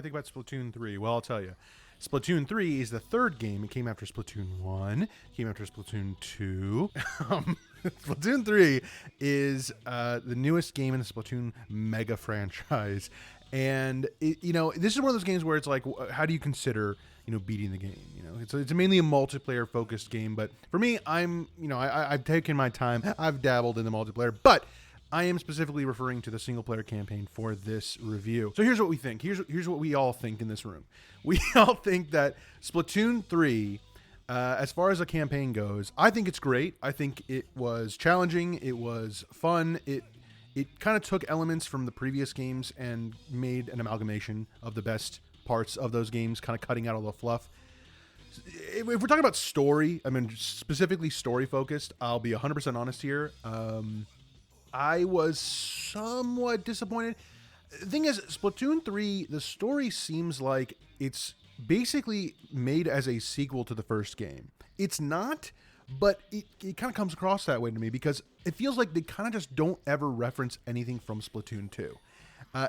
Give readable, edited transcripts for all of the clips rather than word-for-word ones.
I think about Splatoon 3? Well, I'll tell you. Splatoon 3 is the third game. It came after Splatoon 1. It came after Splatoon 2. Splatoon 3 is the newest game in the Splatoon mega franchise. And, this is one of those games where it's like, how do you consider, beating the game? It's mainly a multiplayer-focused game. But for me, I've taken my time. I've dabbled in the multiplayer. But I am specifically referring to the single-player campaign for this review. So here's what we think. Here's what we all think in this room. We all think that Splatoon 3, as far as a campaign goes, I think it's great. I think it was challenging. It was fun. It kind of took elements from the previous games and made an amalgamation of the best parts of those games, kind of cutting out all the fluff. If we're talking about story, specifically story-focused, I'll be 100% honest here. I was somewhat disappointed. The thing is, Splatoon 3, the story seems like it's basically made as a sequel to the first game. It's not, but it kind of comes across that way to me because it feels like they kind of just don't ever reference anything from Splatoon 2.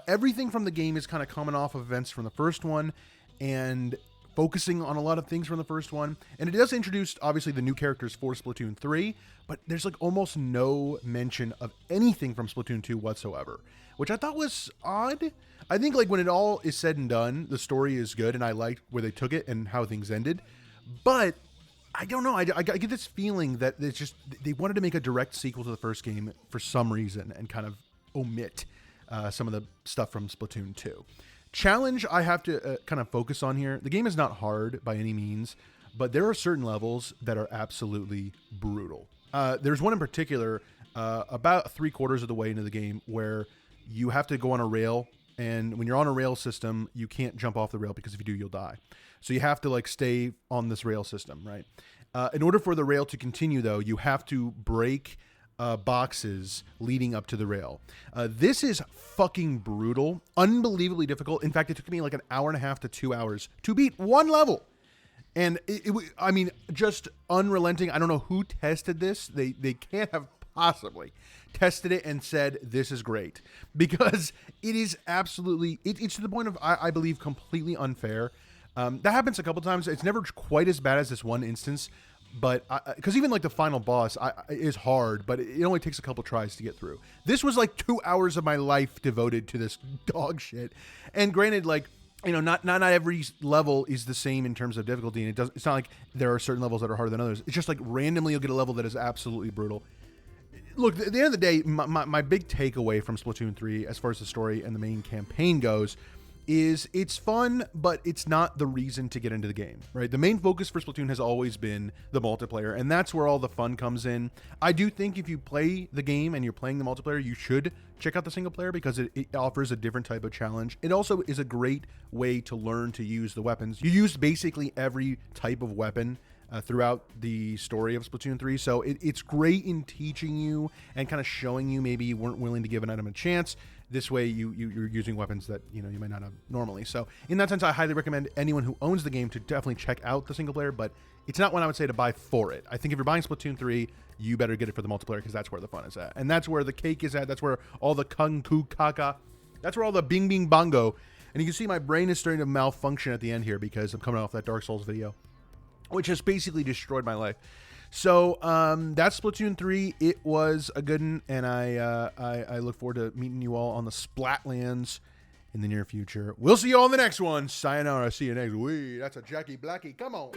Everything from the game is kind of coming off of events from the first one and focusing on a lot of things from the first one. And it does introduce, obviously, the new characters for Splatoon 3, but there's like almost no mention of anything from Splatoon 2 whatsoever, which I thought was odd. I think like when it all is said and done, the story is good, and I liked where they took it and how things ended. But I don't know. I get this feeling that it's just they wanted to make a direct sequel to the first game for some reason and kind of omit some of the stuff from Splatoon 2. Challenge I have to kind of focus on here. The game is not hard by any means, but there are certain levels that are absolutely brutal. There's one in particular about 3/4 of the way into the game where you have to go on a rail, and when you're on a rail system, you can't jump off the rail because if you do, you'll die. So you have to like stay on this rail system, right? In order for the rail to continue, though, you have to break boxes leading up to the rail. This is fucking brutal, unbelievably difficult. In fact, it took me like an hour and a half to 2 hours to beat one level. And just unrelenting. I don't know who tested this. They can't have possibly tested it and said, this is great. Because it is absolutely, it's to the point of, I believe, completely unfair. That happens a couple times. It's never quite as bad as this one instance. But because even like the final boss is hard, but it only takes a couple tries to get through. This was like 2 hours of my life devoted to this dog shit. And granted, like, not every level is the same in terms of difficulty, and it's not like there are certain levels that are harder than others. It's just like randomly you'll get a level that is absolutely brutal. Look, at the end of the day, my big takeaway from Splatoon 3, as far as the story and the main campaign goes, is it's fun, but it's not the reason to get into the game, right? The main focus for Splatoon has always been the multiplayer, and that's where all the fun comes in. I do think if you play the game and you're playing the multiplayer, you should check out the single player because it offers a different type of challenge. It also is a great way to learn to use the weapons. You use basically every type of weapon throughout the story of Splatoon 3, so it's great in teaching you and kind of showing you maybe you weren't willing to give an item a chance. This way you're using weapons that you might not have normally. So in that sense, I highly recommend anyone who owns the game to definitely check out the single player, but it's not one I would say to buy for it. I think if you're buying Splatoon 3, you better get it for the multiplayer because that's where the fun is at. And that's where the cake is at. That's where all the kung ku kaka, that's where all the bing bing bongo. And you can see my brain is starting to malfunction at the end here because I'm coming off that Dark Souls video, which has basically destroyed my life. So that's Splatoon 3. It was a good one, and I look forward to meeting you all on the Splatlands in the near future. We'll see you all in the next one. Sayonara. See you next week. That's a Jackie Blackie. Come on.